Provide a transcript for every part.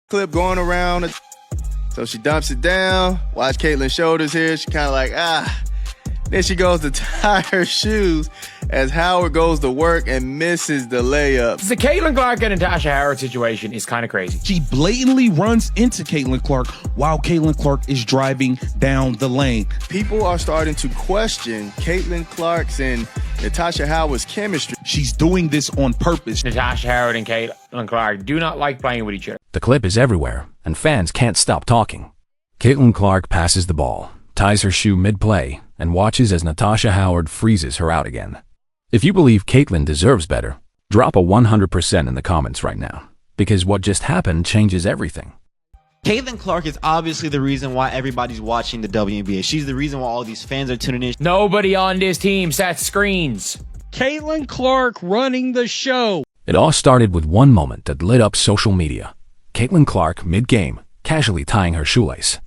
clip going around. So she dumps it down. Watch Caitlin's shoulders here. She kind of like, Then she goes to tie her shoes as Howard goes to work and misses the layup. The Caitlin Clark and Natasha Howard situation is kind of crazy. She blatantly runs into Caitlin Clark while Caitlin Clark is driving down the lane. People are starting to question Caitlin Clark's and Natasha Howard's chemistry. She's doing this on purpose. Natasha Howard and Caitlin Clark do not like playing with each other. The clip is everywhere, and fans can't stop talking. Caitlin Clark passes the ball, ties her shoe mid-play, and watches as Natasha Howard freezes her out again. If you believe Caitlin deserves better, drop a 100% in the comments right now, because what just happened changes everything. Caitlin Clark is obviously the reason why everybody's watching the WNBA. She's the reason why all these fans are tuning in. Nobody on this team sets screens. Caitlin Clark running the show. It all started with one moment that lit up social media. Caitlin Clark, mid-game, casually tying her shoelace.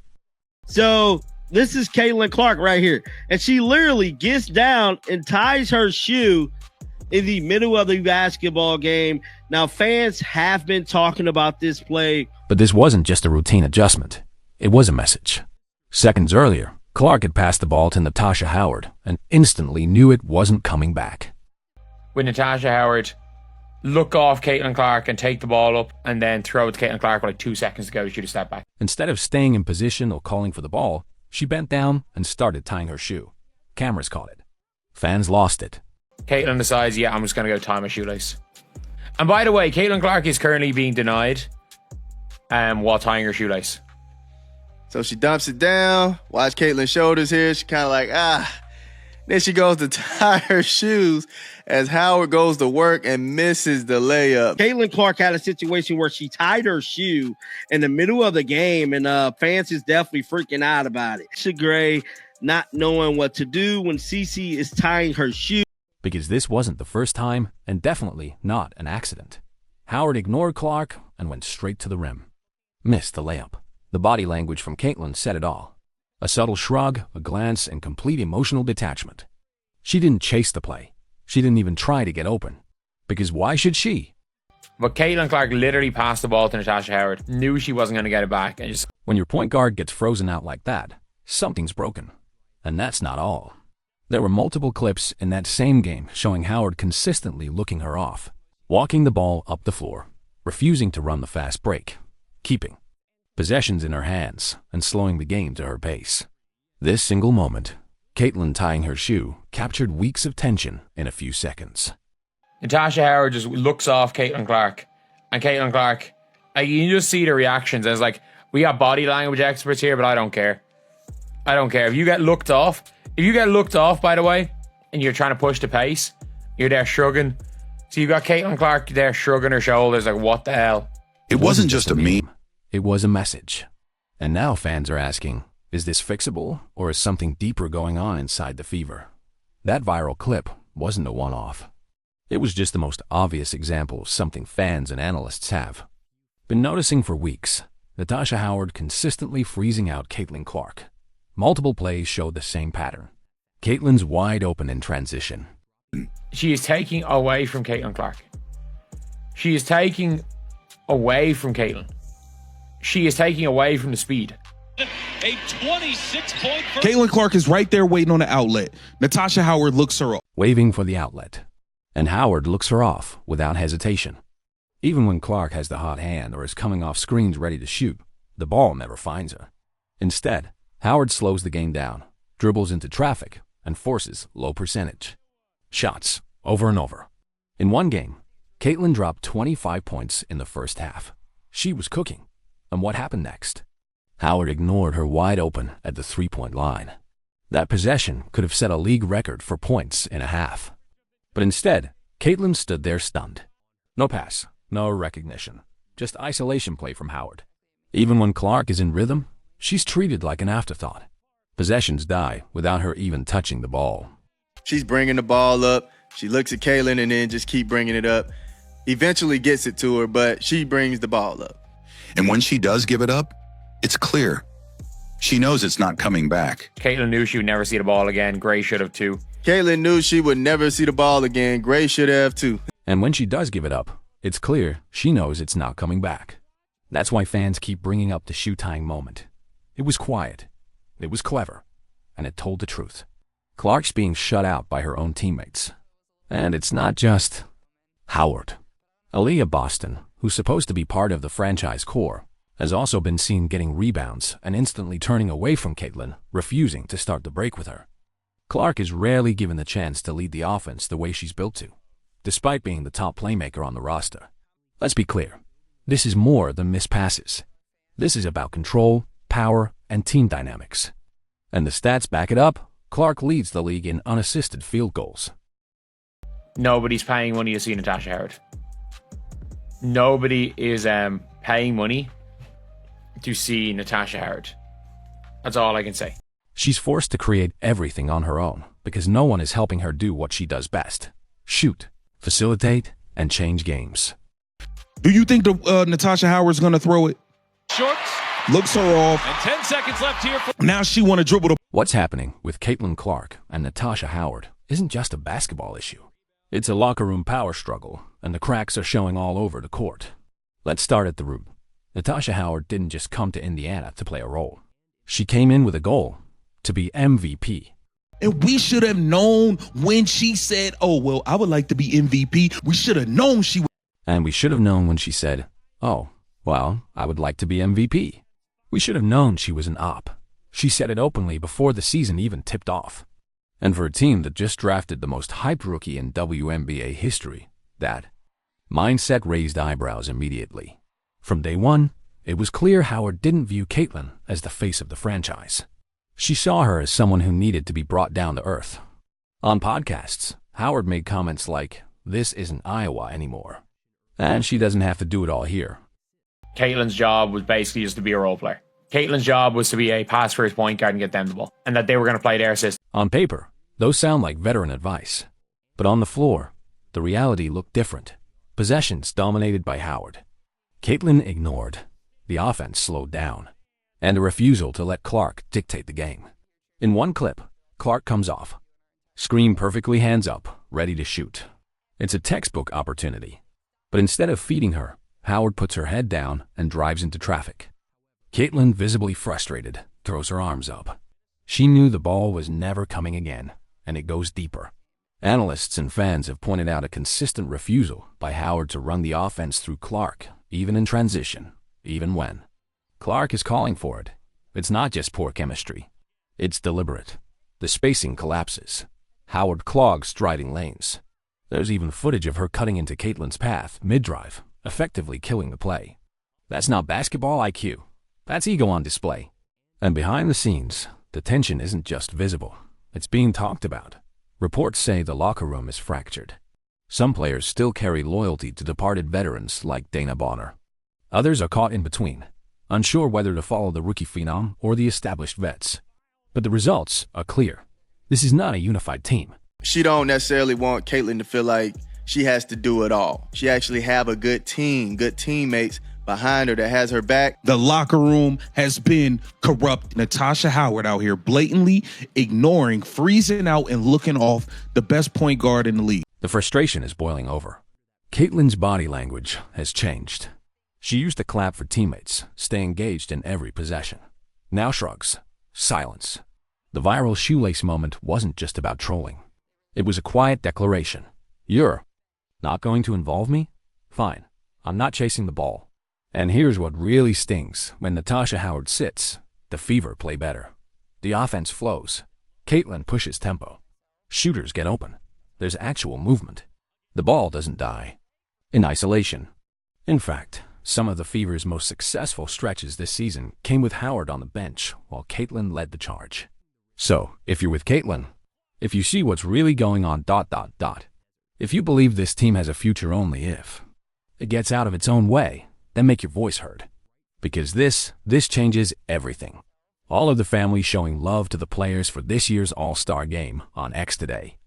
So this is Caitlin Clark right here. And she literally gets down and ties her shoe in the middle of the basketball game. Now, fans have been talking about this play. But this wasn't just a routine adjustment. It was a message. Seconds earlier, Clark had passed the ball to Natasha Howard and instantly knew it wasn't coming back. With Natasha Howard look off Caitlin Clark and take the ball up and then throw it to Caitlin Clark with like 2 seconds to go to shoot a step back. Instead of staying in position or calling for the ball, she bent down and started tying her shoe. Cameras caught it. Fans lost it. Caitlin decides, yeah, I'm just going to go tie my shoelace. And by the way, Caitlin Clark is currently being denied while tying her shoelace. So she dumps it down. Watch Caitlin's shoulders here. She kind of like, Then she goes to tie her shoes as Howard goes to work and misses the layup. Caitlin Clark had a situation where she tied her shoe in the middle of the game, and fans is definitely freaking out about it. Gray not knowing what to do when Cece is tying her shoe. Because this wasn't the first time, and definitely not an accident. Howard ignored Clark and went straight to the rim. Missed the layup. The body language from Caitlin said it all. A subtle shrug, a glance, and complete emotional detachment. She didn't chase the play. She didn't even try to get open. Because why should she? But Caitlin Clark literally passed the ball to Natasha Howard, knew she wasn't going to get it back. And just... When your point guard gets frozen out like that, something's broken. And that's not all. There were multiple clips in that same game showing Howard consistently looking her off, walking the ball up the floor, refusing to run the fast break, keeping possessions in her hands and slowing the game to her pace. This single moment, Caitlin tying her shoe, captured weeks of tension in a few seconds. Natasha Howard just looks off Caitlin Clark, and Caitlin Clark, you can just see the reactions. And it's like, we got body language experts here, but I don't care. I don't care. If you get looked off, by the way, and you're trying to push the pace, you're there shrugging. So you got Caitlin Clark there shrugging her shoulders like, what the hell? It wasn't just a meme. It was a message. And now fans are asking, is this fixable, or is something deeper going on inside the fever? That viral clip wasn't a one-off. It was just the most obvious example of something fans and analysts have been noticing for weeks. Natasha Howard consistently freezing out Caitlin Clark. Multiple plays showed the same pattern. Caitlin's wide open in transition. She is taking away from Caitlin Clark. She is taking away from Caitlin. She is taking away from the speed. A 26-point... Caitlin Clark is right there waiting on the outlet. Natasha Howard looks her up, waving for the outlet. And Howard looks her off without hesitation. Even when Clark has the hot hand or is coming off screens ready to shoot, the ball never finds her. Instead, Howard slows the game down, dribbles into traffic, and forces low percentage shots over and over. In one game, Caitlin dropped 25 points in the first half. She was cooking. And what happened next? Howard ignored her wide open at the three-point line. That possession could have set a league record for points in a half. But instead, Caitlin stood there stunned. No pass, no recognition, just isolation play from Howard. Even when Clark is in rhythm, she's treated like an afterthought. Possessions die without her even touching the ball. She's bringing the ball up. She looks at Caitlin and then just keep bringing it up. Eventually gets it to her, but she brings the ball up. And when she does give it up, it's clear. She knows it's not coming back. Caitlin knew she would never see the ball again. Gray should have too. Caitlin knew she would never see the ball again. Gray should have too. And when she does give it up, it's clear she knows it's not coming back. That's why fans keep bringing up the shoe tying moment. It was quiet, it was clever, and it told the truth. Clark's being shut out by her own teammates. And it's not just Howard. Aaliyah Boston, who's supposed to be part of the franchise core, has also been seen getting rebounds and instantly turning away from Caitlin, refusing to start the break with her. Clark is rarely given the chance to lead the offense the way she's built to, despite being the top playmaker on the roster. Let's be clear, this is more than missed passes. This is about control, power, and team dynamics. And the stats back it up. Clark leads the league in unassisted field goals. Nobody's paying money to see Natasha Howard. Nobody is paying money to see Natasha Howard. That's all I can say. She's forced to create everything on her own because no one is helping her do what she does best: shoot, facilitate, and change games. Do you think Natasha Howard's going to throw it? Shorts. Looks her off. And 10 seconds left here. Now she want to dribble the... What's happening with Caitlin Clark and Natasha Howard isn't just a basketball issue. It's a locker room power struggle, and the cracks are showing all over the court. Let's start at the root. Natasha Howard didn't just come to Indiana to play a role. She came in with a goal: to be MVP. And we should have known when she said, oh, well, I would like to be MVP. We should have known she would. And we should have known when she said, oh, well, I would like to be MVP. We should have known she was an op. She said it openly before the season even tipped off. And for a team that just drafted the most hyped rookie in WNBA history, that mindset raised eyebrows immediately. From day one, it was clear Howard didn't view Caitlin as the face of the franchise. She saw her as someone who needed to be brought down to earth. On podcasts, Howard made comments like, "This isn't Iowa anymore. And she doesn't have to do it all here." Caitlin's job was basically just to be a role player. Caitlin's job was to be a pass-first point guard and get them the ball, and that they were going to play their system. On paper, those sound like veteran advice. But on the floor, the reality looked different. Possessions dominated by Howard. Caitlin ignored. The offense slowed down. And a refusal to let Clark dictate the game. In one clip, Clark comes off. Screen perfectly hands up, ready to shoot. It's a textbook opportunity. But instead of feeding her, Howard puts her head down and drives into traffic. Caitlin, visibly frustrated, throws her arms up. She knew the ball was never coming again, and it goes deeper. Analysts and fans have pointed out a consistent refusal by Howard to run the offense through Clark, even in transition, even when Clark is calling for it. It's not just poor chemistry. It's deliberate. The spacing collapses. Howard clogs striding lanes. There's even footage of her cutting into Caitlin's path mid-drive, effectively killing the play. That's not basketball IQ. That's ego on display. And behind the scenes, the tension isn't just visible. It's being talked about. Reports say the locker room is fractured. Some players still carry loyalty to departed veterans like Dana Bonner. Others are caught in between, unsure whether to follow the rookie phenom or the established vets. But the results are clear. This is not a unified team. She don't necessarily want Caitlin to feel like she has to do it all. She actually have a good team, good teammates behind her that has her back. The locker room has been corrupt. Natasha Howard out here blatantly ignoring, freezing out, and looking off the best point guard in the league. The frustration is boiling over. Caitlin's body language has changed. She used to clap for teammates, stay engaged in every possession. Now shrugs, silence. The viral shoelace moment wasn't just about trolling. It was a quiet declaration. You're not going to involve me? Fine. I'm not chasing the ball. And here's what really stings. When Natasha Howard sits, the Fever play better. The offense flows. Caitlin pushes tempo. Shooters get open. There's actual movement. The ball doesn't die in isolation. In fact, some of the Fever's most successful stretches this season came with Howard on the bench while Caitlin led the charge. So, if you're with Caitlin, if you see what's really going on, if you believe this team has a future only if it gets out of its own way, then make your voice heard. Because this changes everything. All of the family showing love to the players for this year's All-Star game on X today.